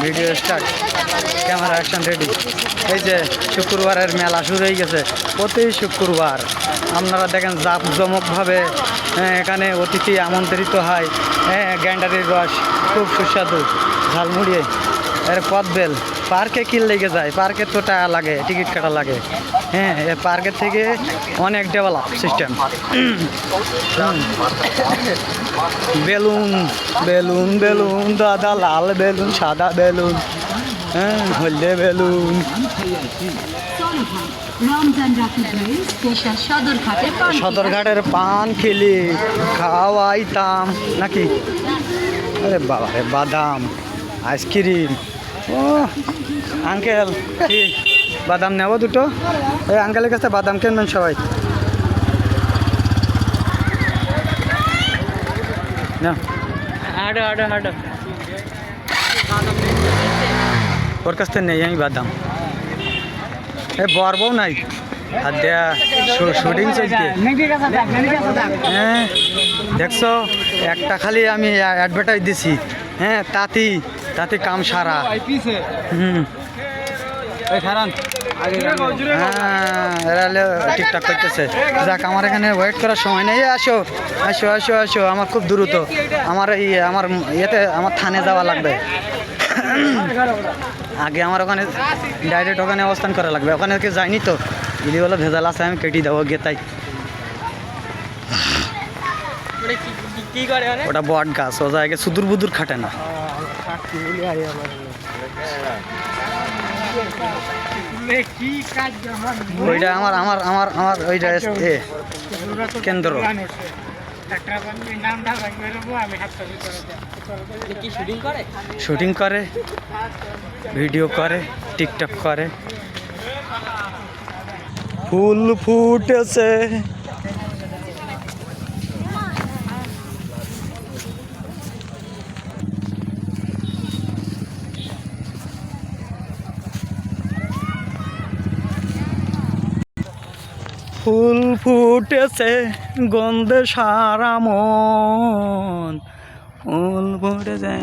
Video start, camera action ready. এই যে শুক্রবারের মেলা শুরু হয়ে গেছে। প্রতি শুক্রবার আপনারা দেখেন জাঁকজমকভাবে এখানে অতিথি আমন্ত্রিত হয়। গ্যান্ডারির রস খুব সুস্বাদু, ঝালমুড়ি, এর পদবেল। পার্কে কি লেগে যায়, পার্কে তো টাকা লাগে, টিকিট কাটা লাগে। হ্যাঁ, পার্কের থেকে অনেক develop system. Balloon balloon balloon দাদা, লাল বেলুন, সাদা বেলুন, হ্যাঁ, হলদে বেলুন। সদরঘাটের পান খেলি খাওয়াইতাম নাকি? আরে বাবা রে, বাদাম, আইসক্রিম। ও আঙ্কেল, কি বাদাম নেব দুটো? ওই আঙ্কেলের কাছে বাদাম কিনবেন সবাই না? হাঁটো হাঁটো হাঁটো, ওর কাছ থেকে নেই আমি বাদাম। বর বউ নাই, আর দেয়া শুটিং চলছে। হ্যাঁ দেখছো, একটা খালি আমি অ্যাডভার্টাইজ দিছি। হ্যাঁ, তাঁতি তাঁতি কাম সারা। টিকটক করতেছে। যাক, আমার এখানে ওয়েট করার সময় নেই। আসো আসো আসো আসো, আমার খুব দ্রুত, আমার ইয়েতে আমার থানে যাওয়া লাগবে। আগে আমার ওখানে ডাইরেক্ট ওখানে অবস্থান করা লাগবে। ওখানে কি যায়নি তো, যদি বলো ভেজাল আছে আমি কেটে দেবো গেতাই। ওটা বট গাছ, ও জায়গায় সুদূর বুদুর খাটে না। ওইটা আমার আমার আমার আমার ওইটা কেন্দ্র। শুটিং করে, ভিডিও করে, টিকটক করে। ফুল ফুটেছে, ফুল ফুটেছে, গন্ধে সারা মন, ফুল ফুটেছে।